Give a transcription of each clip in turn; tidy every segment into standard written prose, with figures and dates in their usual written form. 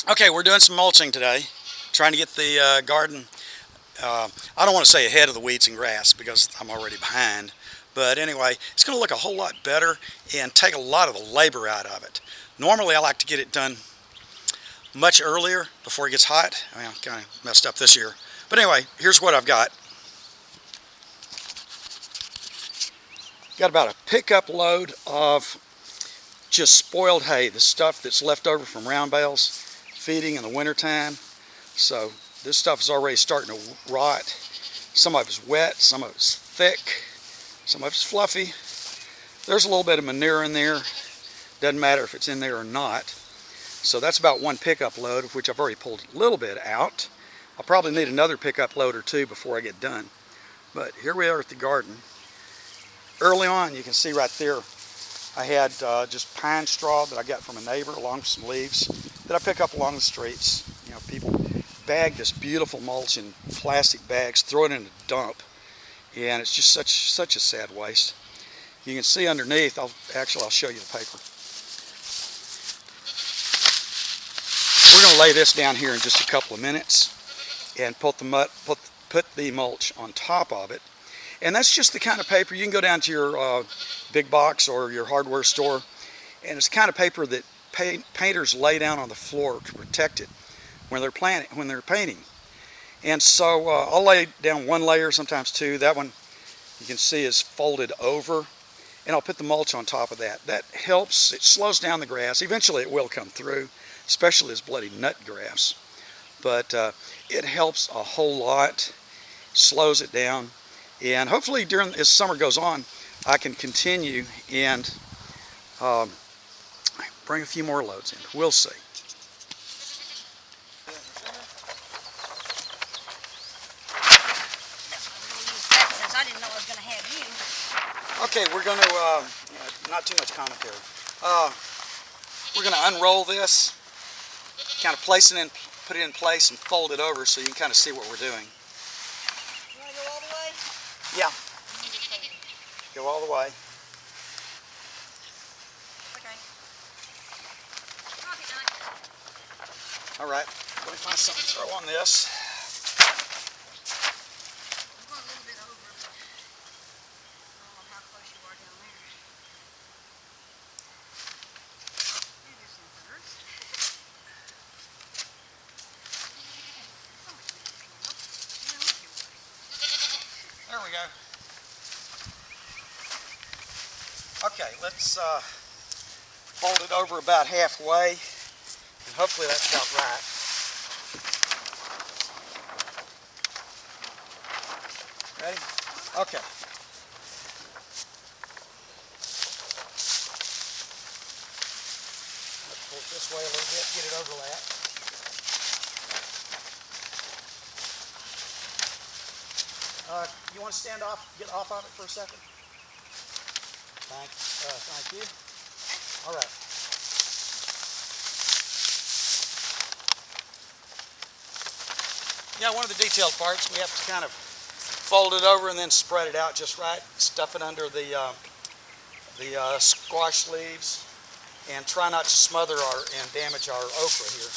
Okay, we're doing some mulching today, trying to get the garden, I don't want to say ahead of the weeds and grass because I'm already behind, but anyway, it's going to look a whole lot better and take a lot of the labor out of it. Normally I like to get it done much earlier before it gets hot. Well, kind of messed up this year. But anyway, here's what I've got. Got about a pickup load of just spoiled hay, the stuff that's left over from round bales feeding in the wintertime. So this stuff is already starting to rot. Some of it's wet, some of it's thick, some of it's fluffy. There's a little bit of manure in there. Doesn't matter if it's in there or not. So that's about one pickup load, of which I've already pulled a little bit out. I'll probably need another pickup load or two before I get done. But here we are at the garden. Early on, you can see right there, I had just pine straw that I got from a neighbor along with some leaves that I pick up along the streets. You know, people bag this beautiful mulch in plastic bags, throw it in a dump, and it's just such a sad waste. You can see underneath, I'll show you the paper. We're going to lay this down here in just a couple of minutes and put the mulch on top of it. And that's just the kind of paper, you can go down to your big box or your hardware store, and it's the kind of paper that painters lay down on the floor to protect it when they're painting. And so I'll lay down one layer, sometimes two. That one you can see is folded over, and I'll put the mulch on top of that. That helps, it slows down the grass. Eventually it will come through, especially this bloody nut grass. But it helps a whole lot, slows it down. And hopefully as summer goes on, I can continue and bring a few more loads in. We'll see. I didn't know I was going to have you. Okay, we're going to, not too much commentary. We're going to unroll this, kind of put it in place and fold it over so you can kind of see what we're doing. You want to go all the way? Yeah. Go all the way. Okay. All right. Let me find something to throw on this. I'm going a little bit over, but I don't know how close you are down there. Maybe some birds. There we go. Okay, let's fold it over about halfway, and hopefully that's about right. Ready? Okay. Let's pull it this way a little bit, get it overlapped. You want to get off of it for a second? Thank you. All right. Yeah, one of the detailed parts, we have to kind of fold it over and then spread it out just right. Stuff it under the squash leaves, and try not to smother and damage our okra here.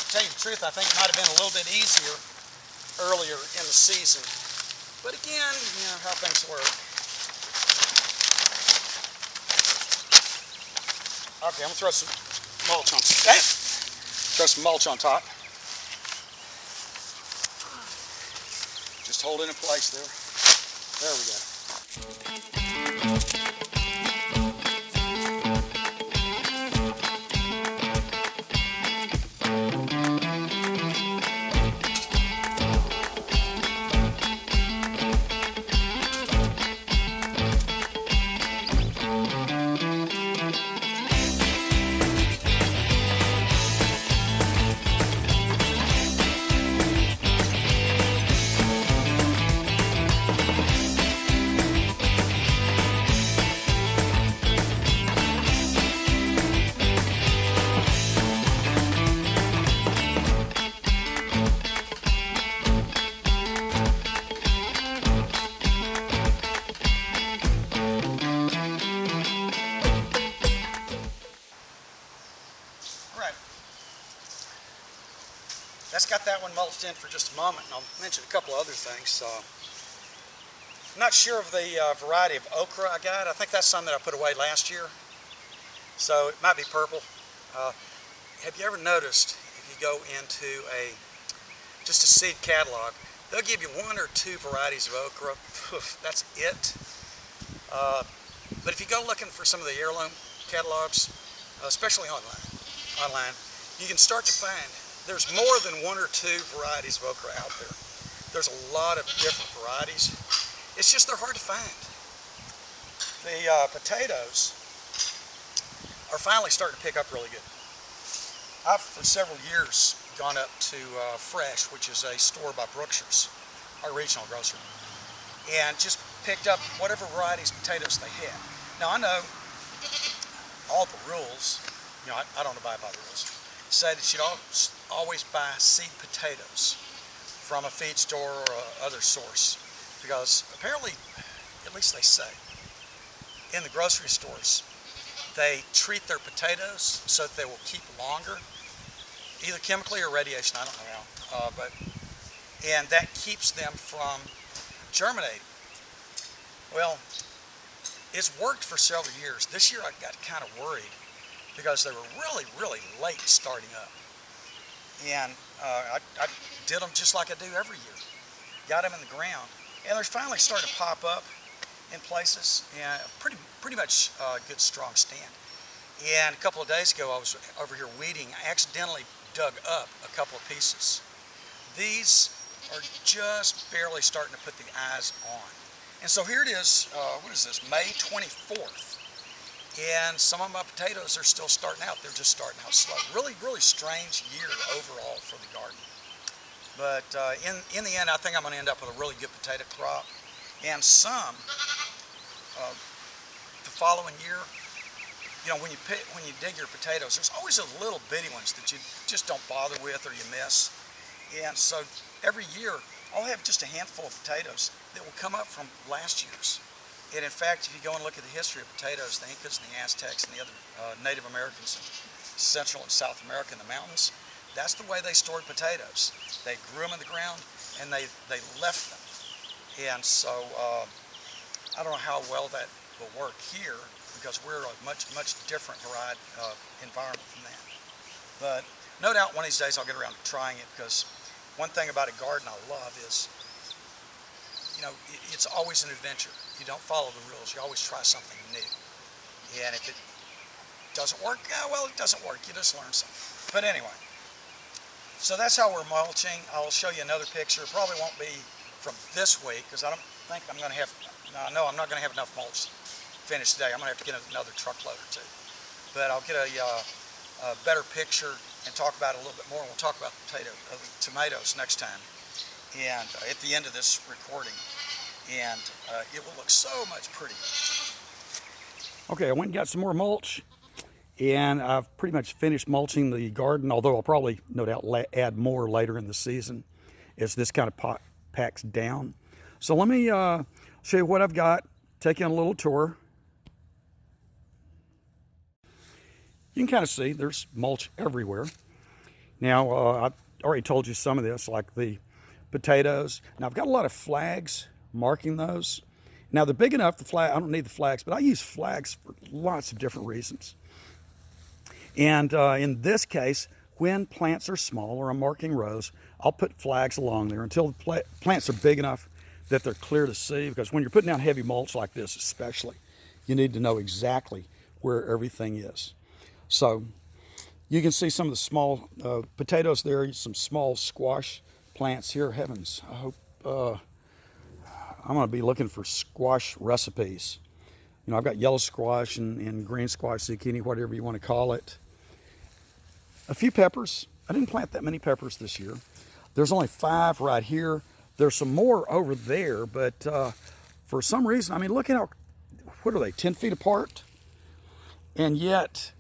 To tell you the truth, I think it might have been a little bit easier earlier in the season. But again, you know how things work. Okay, I'm gonna throw some mulch on. Throw some mulch on top. Just hold it in place there. There we go. that one mulched in for just a moment, and I'll mention a couple other things. I'm not sure of the variety of okra I got. I think that's some that I put away last year, so it might be purple. Have you ever noticed if you go into just a seed catalog, they'll give you one or two varieties of okra. Poof, that's it. But if you go looking for some of the heirloom catalogs, especially online, you can start to find there's more than one or two varieties of okra out there. There's a lot of different varieties. It's just they're hard to find. The potatoes are finally starting to pick up really good. I've for several years gone up to Fresh, which is a store by Brookshire's, our regional grocery, and just picked up whatever varieties of potatoes they had. Now I know all the rules, I don't abide by the rules, say that you always buy seed potatoes from a feed store or other source, because apparently, at least they say, in the grocery stores, they treat their potatoes so that they will keep longer, either chemically or radiation, I don't know how, and that keeps them from germinating. Well, it's worked for several years. This year I got kind of worried because they were really, really late starting up. And I did them just like I do every year. Got them in the ground, and they're finally starting to pop up in places, and pretty much good strong stand. And a couple of days ago I was over here weeding. I accidentally dug up a couple of pieces. These are just barely starting to put the eyes on. And so here it is, what is this, May 24th. And some of my potatoes are still starting out. They're just starting out slow. Really, really strange year overall for the garden. But in the end, I think I'm going to end up with a really good potato crop. And some, the following year, when you dig your potatoes, there's always those little bitty ones that you just don't bother with or you miss. And so every year, I'll have just a handful of potatoes that will come up from last year's. And in fact, if you go and look at the history of potatoes, the Incas and the Aztecs and the other Native Americans in Central and South America in the mountains, that's the way they stored potatoes. They grew them in the ground and they left them. And so I don't know how well that will work here, because we're a much different environment from that. But no doubt one of these days I'll get around to trying it, because one thing about a garden I love is, it's always an adventure. You don't follow the rules. You always try something new. And if it doesn't work, well, it doesn't work. You just learn something. But anyway, so that's how we're mulching. I'll show you another picture. Probably won't be from this week, because I don't think I'm going to have, no, I'm not going to have enough mulch finished today. I'm going to have to get another truckload or two. But I'll get a better picture and talk about it a little bit more. We'll talk about tomatoes next time, and at the end of this recording, and it will look so much prettier. Okay, I went and got some more mulch, and I've pretty much finished mulching the garden, although I'll probably, no doubt, add more later in the season as this kind of packs down. So let me show you what I've got, take you on a little tour. You can kind of see there's mulch everywhere. Now, I already told you some of this, like the potatoes. Now, I've got a lot of flags marking those. Now, they're big enough, I don't need the flags, but I use flags for lots of different reasons. And in this case, when plants are small or I'm marking rows, I'll put flags along there until the plants are big enough that they're clear to see, because when you're putting down heavy mulch like this especially, you need to know exactly where everything is. So you can see some of the small potatoes there, some small squash plants here. Heavens, I hope I'm going to be looking for squash recipes. I've got yellow squash and green squash, zucchini, whatever you want to call it. A few peppers. I didn't plant that many peppers this year. There's only 5 right here. There's some more over there, but for some reason, look at what are they, 10 feet apart? And yet,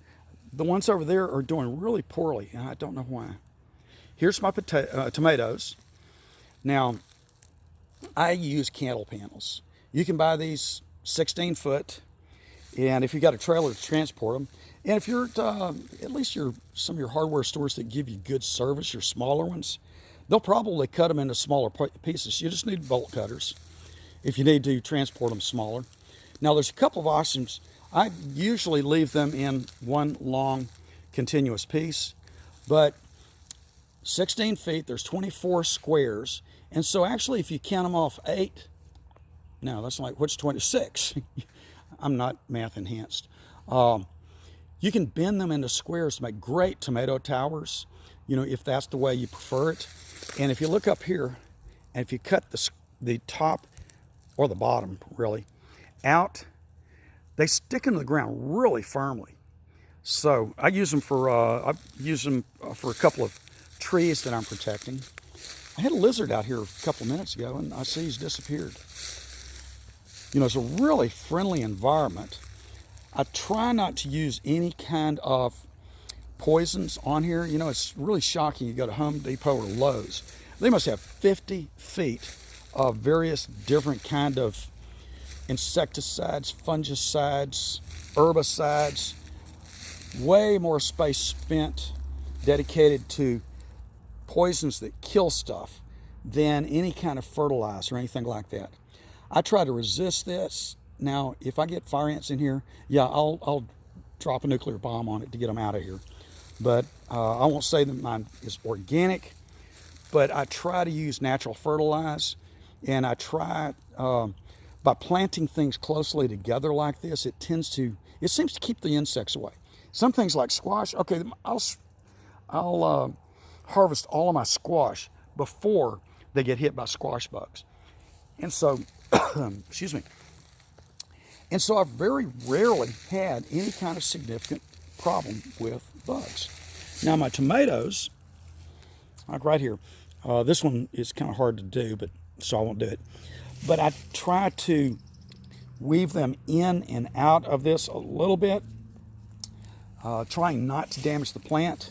the ones over there are doing really poorly, and I don't know why. Here's my tomatoes. Now, I use candle panels. You can buy these 16 foot, and if you got a trailer to transport them, and if you're at least some of your hardware stores that give you good service, your smaller ones, they'll probably cut them into smaller pieces. You just need bolt cutters if you need to transport them smaller. Now there's a couple of options. I usually leave them in one long continuous piece, but 16 feet, there's 24 squares. And so actually if you count them off 8, no, that's like, what's 26? I'm not math enhanced. You can bend them into squares to make great tomato towers, if that's the way you prefer it. And if you look up here, and if you cut the top, or the bottom really, out, they stick into the ground really firmly. So I use them for a couple of trees that I'm protecting. I had a lizard out here a couple of minutes ago, and I see he's disappeared. It's a really friendly environment. I try not to use any kind of poisons on here. It's really shocking. You go to Home Depot or Lowe's, they must have 50 feet of various different kind of insecticides, fungicides, herbicides, way more space spent dedicated to poisons that kill stuff than any kind of fertilizer or anything like that. I try to resist this. Now, if I get fire ants in here, yeah, I'll drop a nuclear bomb on it to get them out of here. But I won't say that mine is organic, but I try to use natural fertilizer, and I try, by planting things closely together like this, it seems to keep the insects away. Some things like squash, okay, I'll harvest all of my squash before they get hit by squash bugs. And so, excuse me. And so I've very rarely had any kind of significant problem with bugs. Now my tomatoes, like right here, this one is kind of hard to do, so I won't do it. But I try to weave them in and out of this a little bit, trying not to damage the plant.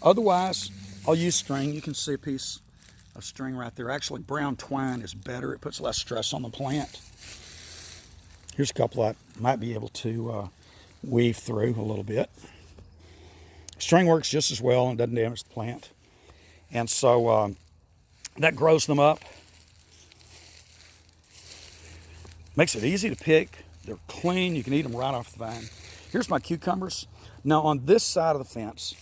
Otherwise, I'll use string. You can see a piece of string right there. Actually, brown twine is better. It puts less stress on the plant. Here's a couple I might be able to weave through a little bit. String works just as well and doesn't damage the plant. And so that grows them up. Makes it easy to pick. They're clean. You can eat them right off the vine. Here's my cucumbers. Now on this side of the fence,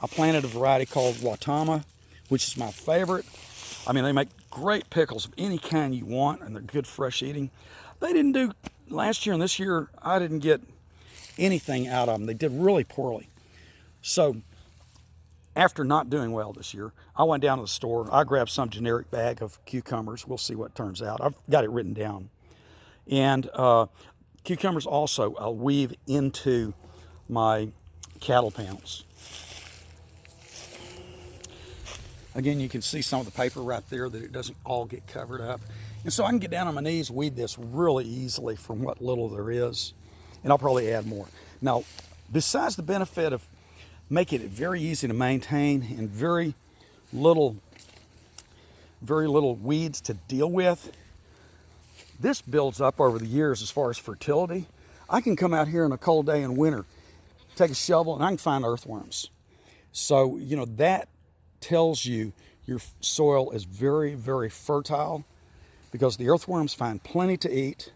I planted a variety called Watama, which is my favorite. I mean, they make great pickles of any kind you want, and they're good fresh eating. They didn't do, last year and this year, I didn't get anything out of them. They did really poorly. So after not doing well this year, I went down to the store. I grabbed some generic bag of cucumbers. We'll see what turns out. I've got it written down. And cucumbers also I'll weave into my cattle panels. Again, you can see some of the paper right there that it doesn't all get covered up. And so I can get down on my knees, weed this really easily from what little there is. And I'll probably add more. Now, besides the benefit of making it very easy to maintain and very little weeds to deal with, this builds up over the years as far as fertility. I can come out here on a cold day in winter, take a shovel, and I can find earthworms. So, that tells you your soil is very, very fertile because the earthworms find plenty to eat.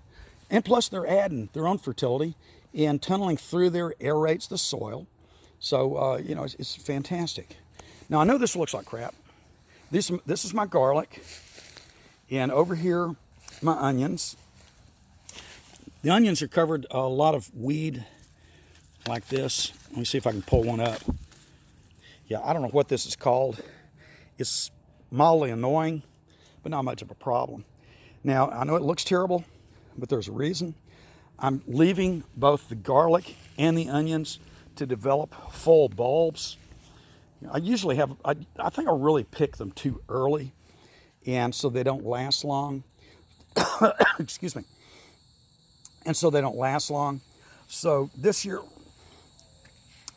And plus they're adding their own fertility, and tunneling through there aerates the soil. So, it's fantastic. Now, I know this looks like crap. This is my garlic. And over here, my onions. The onions are covered a lot of weed like this. Let me see if I can pull one up. Yeah, I don't know what this is called. It's mildly annoying, but not much of a problem. Now, I know it looks terrible, but there's a reason. I'm leaving both the garlic and the onions to develop full bulbs. I usually have, I think I really pick them too early, and so they don't last long. Excuse me. And so they don't last long. So this year,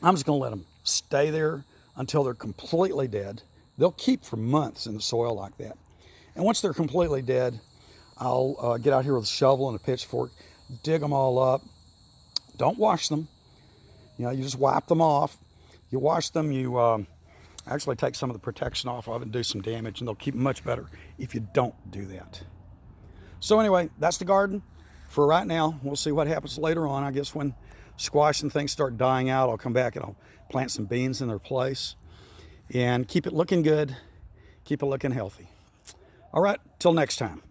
I'm just going to let them stay there until they're completely dead. They'll keep for months in the soil like that. And once they're completely dead, I'll get out here with a shovel and a pitchfork, dig them all up. Don't wash them. You just wipe them off. You wash them, you actually take some of the protection off of it and do some damage, and they'll keep much better if you don't do that. So anyway, that's the garden for right now. We'll see what happens later on. I guess when squash and things start dying out, I'll come back and I'll plant some beans in their place and keep it looking good, keep it looking healthy. All right, till next time.